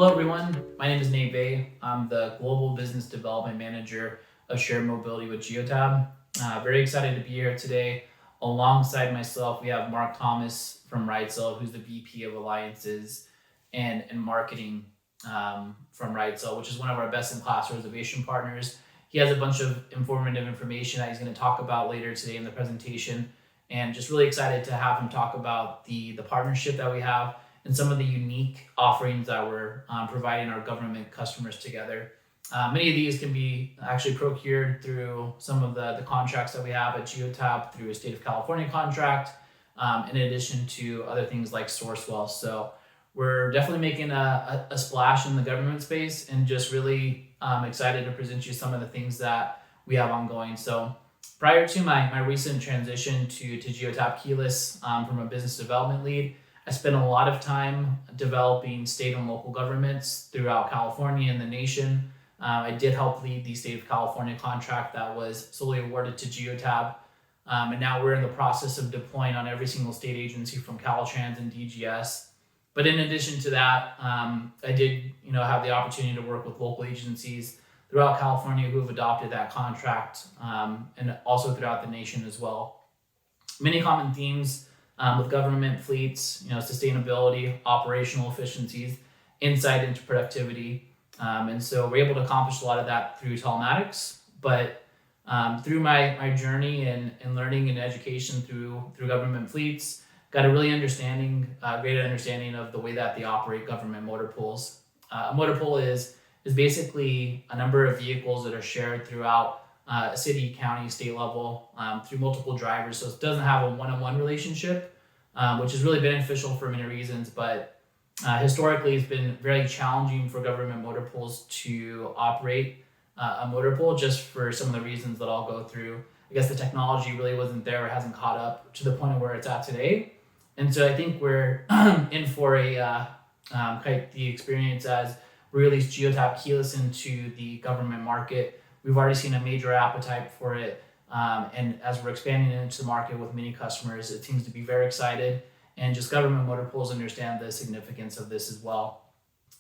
Hello, everyone. My name is Nate Bay. I'm the Global Business Development Manager of Shared Mobility with Geotab. Very excited to be here today. Alongside myself, we have Mark Thomas from RideCell, who's the VP of Alliances and Marketing from RideCell, which is one of our best-in-class reservation partners. He has a bunch of informative information that he's going to talk about later today in the presentation, and just really excited to have him talk about the partnership that we have and some of the unique offerings that we're providing our government customers together. Many of these can be actually procured through some of the contracts that we have at Geotab through a state of California contract, in addition to other things like Sourcewell. So we're definitely making a splash in the government space and just really excited to present you some of the things that we have ongoing. So prior to my recent transition to Geotab Keyless from a business development lead, I spent a lot of time developing state and local governments throughout California and the nation. I did help lead the state of California contract that was solely awarded to Geotab. And now we're in the process of deploying on every single state agency from Caltrans and DGS. But in addition to that, I did have the opportunity to work with local agencies throughout California who have adopted that contract, and also throughout the nation as well. Many common themes with government fleets, sustainability, operational efficiencies, insight into productivity. And so we're able to accomplish a lot of that through telematics. But through my journey and learning and education through government fleets, got a really great understanding of the way that they operate government motor pools. A motor pool is basically a number of vehicles that are shared throughout a city, county, state level through multiple drivers. So it doesn't have a one-on-one relationship, which is really beneficial for many reasons. But historically, it's been very challenging for government motor pools to operate a motor pool just for some of the reasons that I'll go through. I guess the technology really wasn't there or hasn't caught up to the point of where it's at today. And so I think we're in for the experience as we release Geotab Keyless into the government market. We've already seen a major appetite for it. And as we're expanding into the market with many customers, it seems to be very excited. And just government motor pools understand the significance of this as well.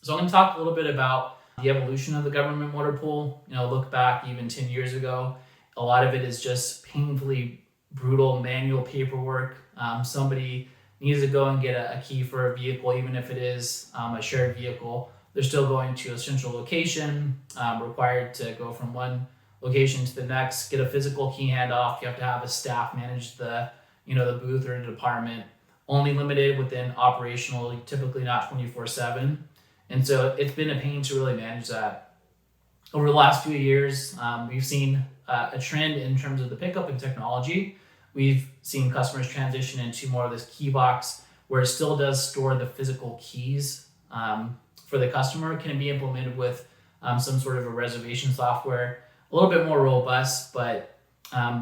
So I'm going to talk a little bit about the evolution of the government motor pool. Look back even 10 years ago. A lot of it is just painfully brutal manual paperwork. Somebody needs to go and get a key for a vehicle, even if it is a shared vehicle. They're still going to a central location, required to go from one location to the next, get a physical key handoff. You have to have a staff manage the booth or the department, only limited within operational, typically not 24/7. And so it's been a pain to really manage that. Over the last few years, we've seen a trend in terms of the pickup in technology. We've seen customers transition into more of this key box where it still does store the physical keys for the customer. Can be implemented with some sort of a reservation software, a little bit more robust, but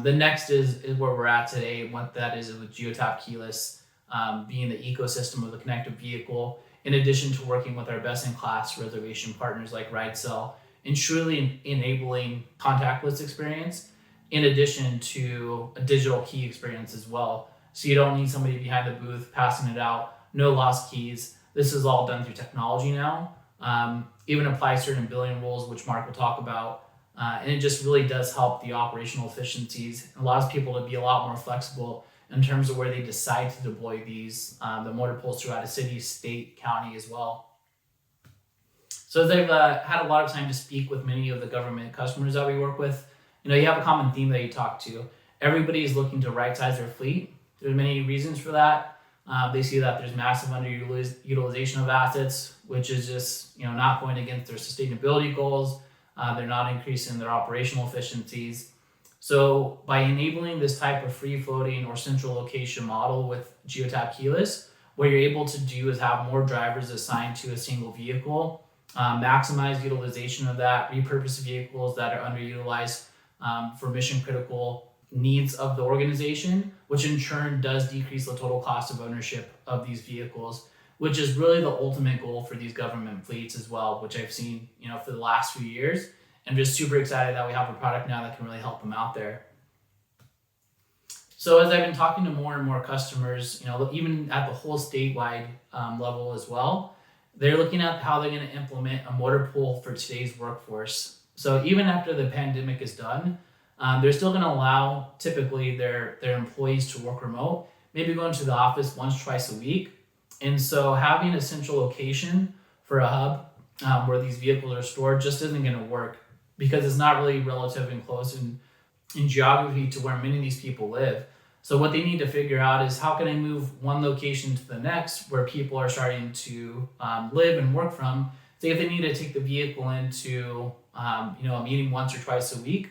the next is where we're at today. And what that is with Geotab Keyless being the ecosystem of the connected vehicle, in addition to working with our best-in-class reservation partners like RideCell, and truly enabling contactless experience, in addition to a digital key experience as well. So you don't need somebody behind the booth passing it out, no lost keys. This is all done through technology now. Even applies certain billing rules, which Mark will talk about. And it just really does help the operational efficiencies. It allows people to be a lot more flexible in terms of where they decide to deploy the motor pools throughout a city, state, county as well. So as I've had a lot of time to speak with many of the government customers that we work with, you have a common theme that you talk to. Everybody is looking to right-size their fleet. There's many reasons for that. They see that there's massive underutilization of assets, which is just not going against their sustainability goals. They're not increasing their operational efficiencies. So by enabling this type of free-floating or central location model with Geotab Keyless, what you're able to do is have more drivers assigned to a single vehicle, maximize utilization of that, repurpose vehicles that are underutilized for mission-critical needs of the organization, which in turn does decrease the total cost of ownership of these vehicles, which is really the ultimate goal for these government fleets as well, which I've seen, for the last few years. I'm just super excited that we have a product now that can really help them out there. So as I've been talking to more and more customers, even at the whole statewide level as well, they're looking at how they're going to implement a motor pool for today's workforce. So even after the pandemic is done, they're still going to allow typically their employees to work remote, maybe going to the office once, twice a week. And so having a central location for a hub where these vehicles are stored just isn't going to work because it's not really relative and close in geography to where many of these people live. So what they need to figure out is how can I move one location to the next where people are starting to live and work from. So if they need to take the vehicle into a meeting once or twice a week,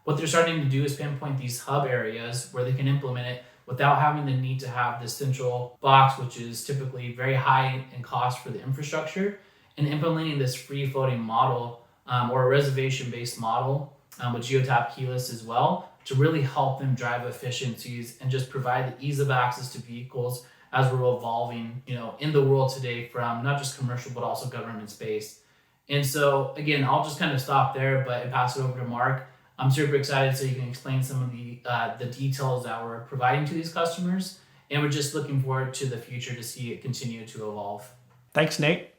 what they're starting to do is pinpoint these hub areas where they can implement it without having the need to have this central box, which is typically very high in cost for the infrastructure, and implementing this free floating model or a reservation based model with Geotab Keyless as well to really help them drive efficiencies and just provide the ease of access to vehicles as we're evolving, in the world today from not just commercial but also government space. And so again, I'll just kind of stop there, but pass it over to Mark. I'm super excited so you can explain some of the details that we're providing to these customers, and we're just looking forward to the future to see it continue to evolve. Thanks, Nate.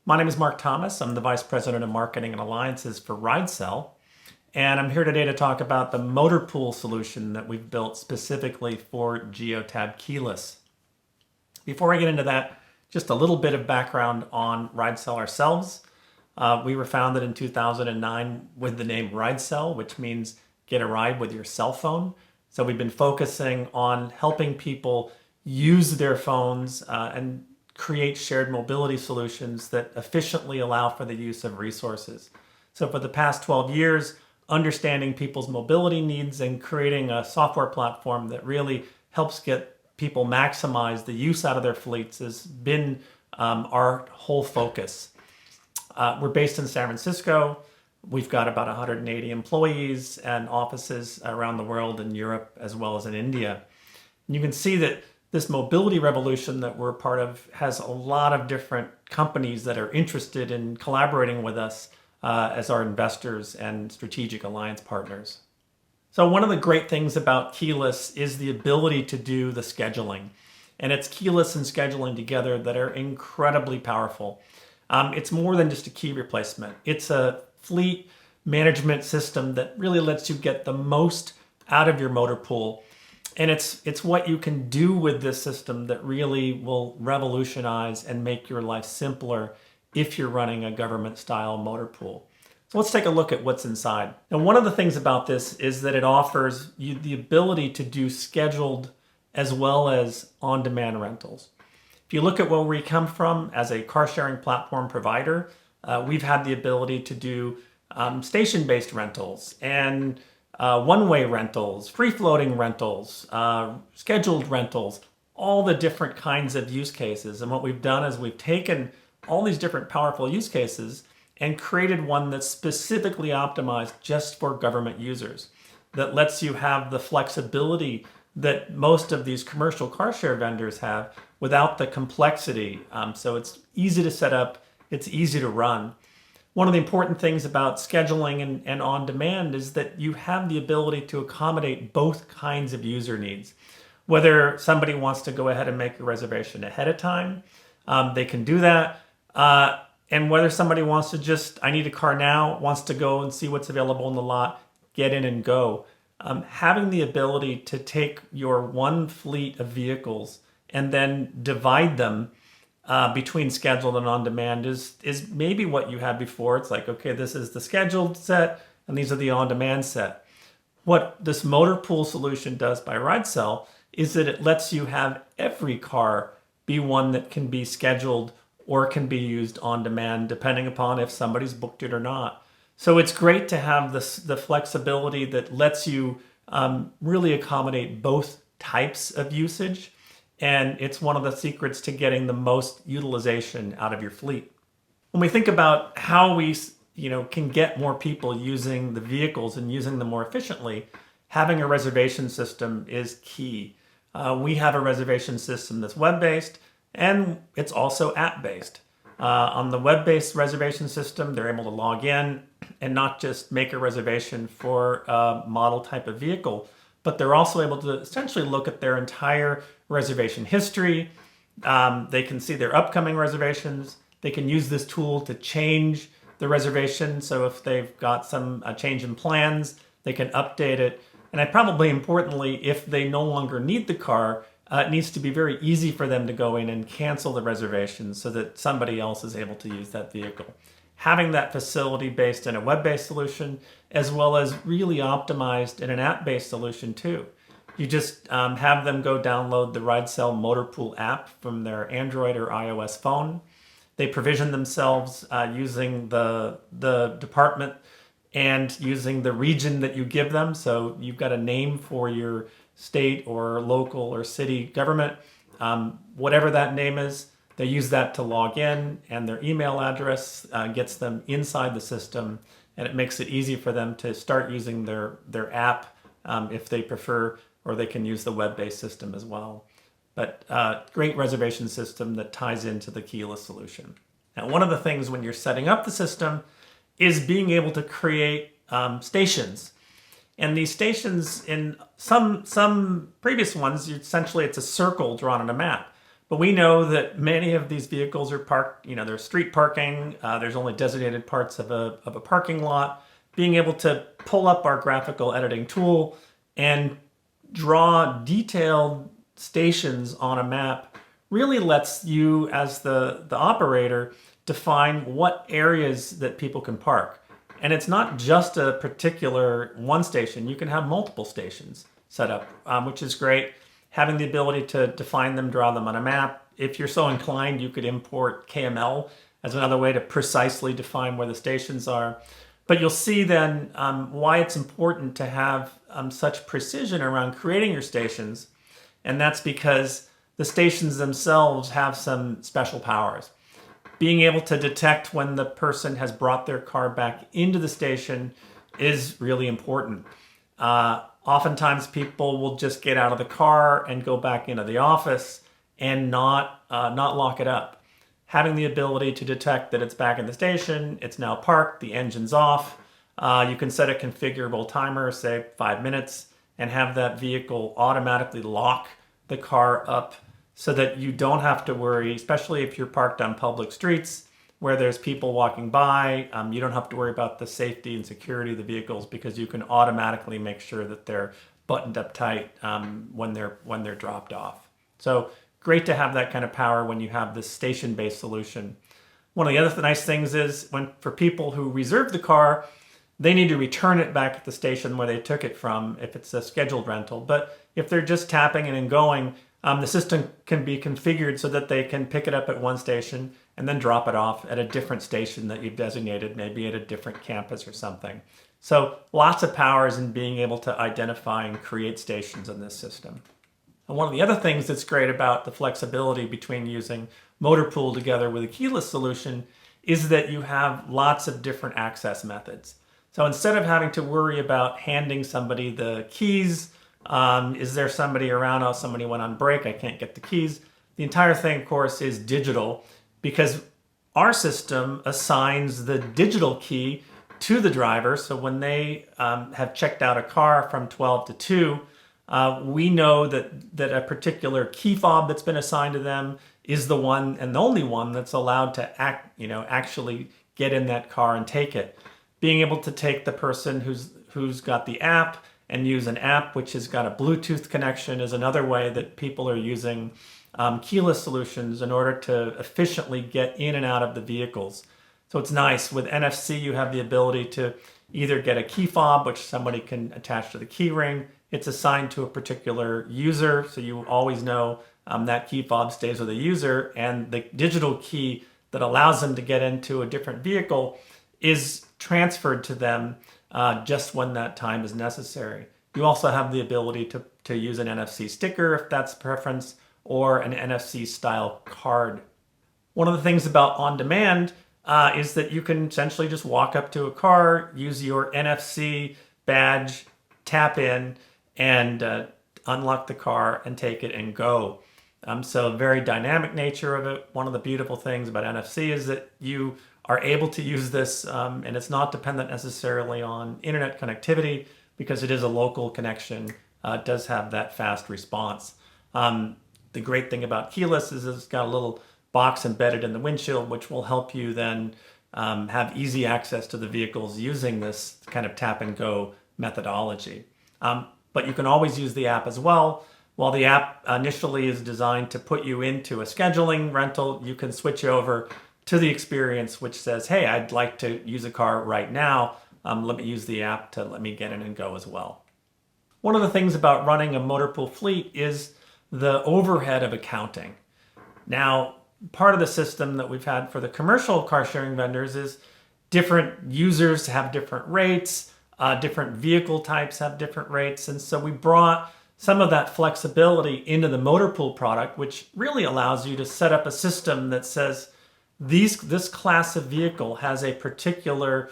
My name is Mark Thomas. I'm the Vice President of Marketing and Alliances for RideCell. And I'm here today to talk about the motor pool solution that we've built specifically for Geotab Keyless. Before I get into that, just a little bit of background on RideCell ourselves. We were founded in 2009 with the name RideCell, which means get a ride with your cell phone. So we've been focusing on helping people use their phones and create shared mobility solutions that efficiently allow for the use of resources. So for the past 12 years, understanding people's mobility needs and creating a software platform that really helps get people maximize the use out of their fleets has been our whole focus. We're based in San Francisco. We've got about 180 employees and offices around the world in Europe as well as in India. And you can see that this mobility revolution that we're part of has a lot of different companies that are interested in collaborating with us as our investors and strategic alliance partners. So one of the great things about Keyless is the ability to do the scheduling. And it's Keyless and scheduling together that are incredibly powerful. It's more than just a key replacement. It's a fleet management system that really lets you get the most out of your motor pool. And it's what you can do with this system that really will revolutionize and make your life simpler if you're running a government-style motor pool. So let's take a look at what's inside. Now, one of the things about this is that it offers you the ability to do scheduled as well as on-demand rentals. If you look at where we come from as a car-sharing platform provider, we've had the ability to do station-based rentals and one-way rentals, free-floating rentals, scheduled rentals, all the different kinds of use cases. And what we've done is we've taken all these different powerful use cases and created one that's specifically optimized just for government users, that lets you have the flexibility that most of these commercial car share vendors have without the complexity. So it's easy to set up, it's easy to run. One of the important things about scheduling and on demand is that you have the ability to accommodate both kinds of user needs. Whether somebody wants to go ahead and make a reservation ahead of time, they can do that. And whether somebody wants to just, I need a car now, wants to go and see what's available in the lot, get in and go. Having the ability to take your one fleet of vehicles and then divide them between scheduled and on demand is maybe what you had before. It's like, okay, this is the scheduled set and these are the on demand set. What this motor pool solution does by RideCell is that it lets you have every car be one that can be scheduled or can be used on demand depending upon if somebody's booked it or not. So it's great to have the flexibility that lets you really accommodate both types of usage. And it's one of the secrets to getting the most utilization out of your fleet. When we think about how we can get more people using the vehicles and using them more efficiently, having a reservation system is key. We have a reservation system that's web-based and it's also app-based. On the web-based reservation system, they're able to log in and not just make a reservation for a model type of vehicle, but they're also able to essentially look at their entire reservation history. They can see their upcoming reservations. They can use this tool to change the reservation. So if they've got some change in plans, they can update it. And probably importantly, if they no longer need the car, it needs to be very easy for them to go in and cancel the reservation so that somebody else is able to use that vehicle. Having that facility based in a web-based solution, as well as really optimized in an app-based solution too. You just have them go download the RideCell MotorPool app from their Android or iOS phone. They provision themselves using the department and using the region that you give them. So you've got a name for your state or local or city government, whatever that name is. They use that to log in, and their email address gets them inside the system, and it makes it easy for them to start using their app if they prefer, or they can use the web-based system as well. But great reservation system that ties into the keyless solution. Now, one of the things when you're setting up the system is being able to create stations. And these stations, in some previous ones, essentially it's a circle drawn on a map. But we know that many of these vehicles are parked, there's street parking, there's only designated parts of a parking lot. Being able to pull up our graphical editing tool and draw detailed stations on a map really lets you, as the operator, define what areas that people can park. And it's not just a particular one station. You can have multiple stations set up, which is great. Having the ability to define them, draw them on a map. If you're so inclined, you could import KML as another way to precisely define where the stations are. But you'll see then why it's important to have such precision around creating your stations. And that's because the stations themselves have some special powers. Being able to detect when the person has brought their car back into the station is really important. Oftentimes people will just get out of the car and go back into the office and not lock it up. Having the ability to detect that it's back in the station, it's now parked, the engine's off. You can set a configurable timer, say 5 minutes, and have that vehicle automatically lock the car up so that you don't have to worry, especially if you're parked on public streets where there's people walking by. You don't have to worry about the safety and security of the vehicles because you can automatically make sure that they're buttoned up tight when they're dropped off. So great to have that kind of power when you have this station-based solution. One of the other nice things is for people who reserve the car, they need to return it back at the station where they took it from if it's a scheduled rental. But if they're just tapping it and going, the system can be configured so that they can pick it up at one station and then drop it off at a different station that you've designated, maybe at a different campus or something. So lots of powers in being able to identify and create stations in this system. And one of the other things that's great about the flexibility between using MotorPool together with a keyless solution is that you have lots of different access methods. So instead of having to worry about handing somebody the keys, is there somebody around? Oh, somebody went on break, I can't get the keys. The entire thing, of course, is digital because our system assigns the digital key to the driver. So when they have checked out a car from 12 to 2, we know that a particular key fob that's been assigned to them is the one and the only one that's allowed to actually get in that car and take it. Being able to take the person who's got the app and use an app which has got a Bluetooth connection is another way that people are using keyless solutions in order to efficiently get in and out of the vehicles. So it's nice. With NFC, you have the ability to either get a key fob, which somebody can attach to the key ring. It's assigned to a particular user, so you always know that key fob stays with the user, and the digital key that allows them to get into a different vehicle is transferred to them just when that time is necessary. You also have the ability to use an NFC sticker if that's preference, or an NFC style card. One of the things about on-demand is that you can essentially just walk up to a car, use your NFC badge, tap in, and unlock the car and take it and go. So very dynamic nature of it. One of the beautiful things about NFC is that you are able to use this and it's not dependent necessarily on internet connectivity because it is a local connection. It does have that fast response. The great thing about keyless is it's got a little box embedded in the windshield, which will help you then have easy access to the vehicles using this kind of tap and go methodology. But you can always use the app as well. While the app initially is designed to put you into a scheduling rental, you can switch over to the experience which says, hey, I'd like to use a car right now. Let me use the app to let me get in and go as well. One of the things about running a motor pool fleet is the overhead of accounting. Now, part of the system that we've had for the commercial car sharing vendors is different users have different rates, different vehicle types have different rates. And so we brought some of that flexibility into the motor pool product, which really allows you to set up a system that says this class of vehicle has a particular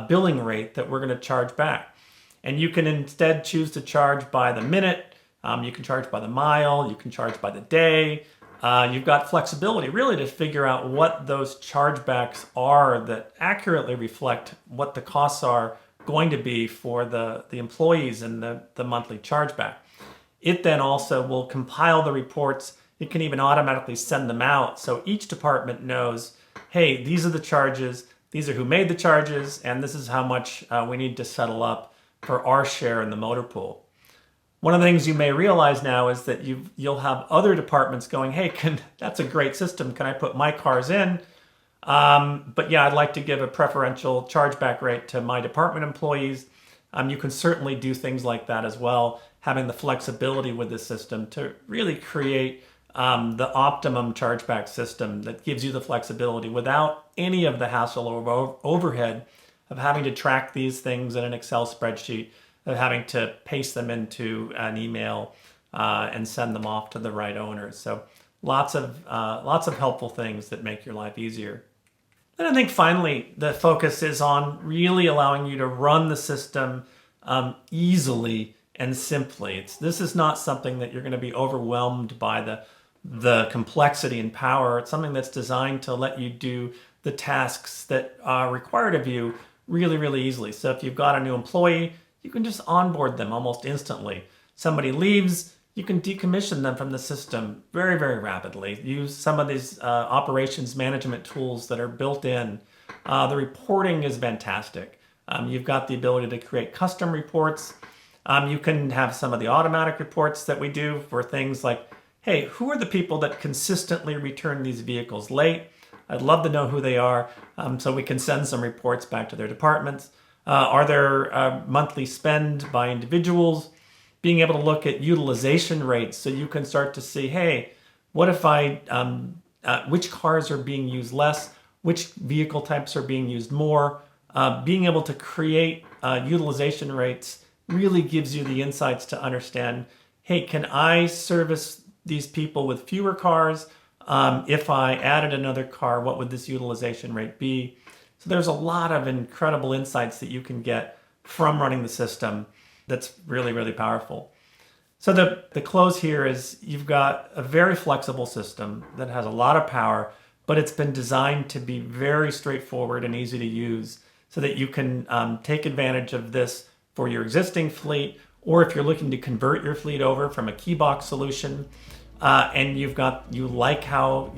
billing rate that we're going to charge back. And you can instead choose to charge by the minute, you can charge by the mile, you can charge by the day. You've got flexibility really to figure out what those chargebacks are that accurately reflect what the costs are going to be for the employees and the monthly chargeback. It then also will compile the reports. It can even automatically send them out. So each department knows, hey, these are the charges, these are who made the charges, and this is how much we need to settle up for our share in the motor pool. One of the things you may realize now is that you'll have other departments going, hey, that's a great system. Can I put my cars in? But yeah, I'd like to give a preferential chargeback rate to my department employees. You can certainly do things like that as well, having the flexibility with the system to really create the optimum chargeback system that gives you the flexibility without any of the hassle or overhead of having to track these things in an Excel spreadsheet, of having to paste them into an email and send them off to the right owners. So lots of helpful things that make your life easier. And I think finally, the focus is on really allowing you to run the system easily and simply. This is not something that you're going to be overwhelmed by the complexity and power. It's something that's designed to let you do the tasks that are required of you really, really easily. So if you've got a new employee, you can just onboard them almost instantly. Somebody leaves, you can decommission them from the system very, very rapidly. Use some of these operations management tools that are built in. The reporting is fantastic. You've got the ability to create custom reports. You can have some of the automatic reports that we do for things like, hey, who are the people that consistently return these vehicles late? I'd love to know who they are, so we can send some reports back to their departments. Are there monthly spend by individuals? Being able to look at utilization rates so you can start to see, hey, what if which cars are being used less? Which vehicle types are being used more? Being able to create utilization rates really gives you the insights to understand, hey, can I service these people with fewer cars? If I added another car, what would this utilization rate be? So there's a lot of incredible insights that you can get from running the system that's really, really powerful. So the close here is you've got a very flexible system that has a lot of power, but it's been designed to be very straightforward and easy to use so that you can take advantage of this for your existing fleet, or if you're looking to convert your fleet over from a keybox solution, and you like how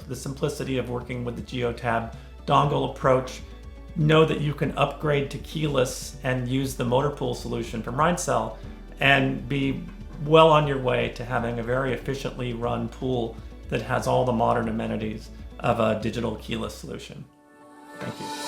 the simplicity of working with the Geotab dongle approach, know that you can upgrade to keyless and use the motor pool solution from RideCell and be well on your way to having a very efficiently run pool that has all the modern amenities of a digital keyless solution. Thank you.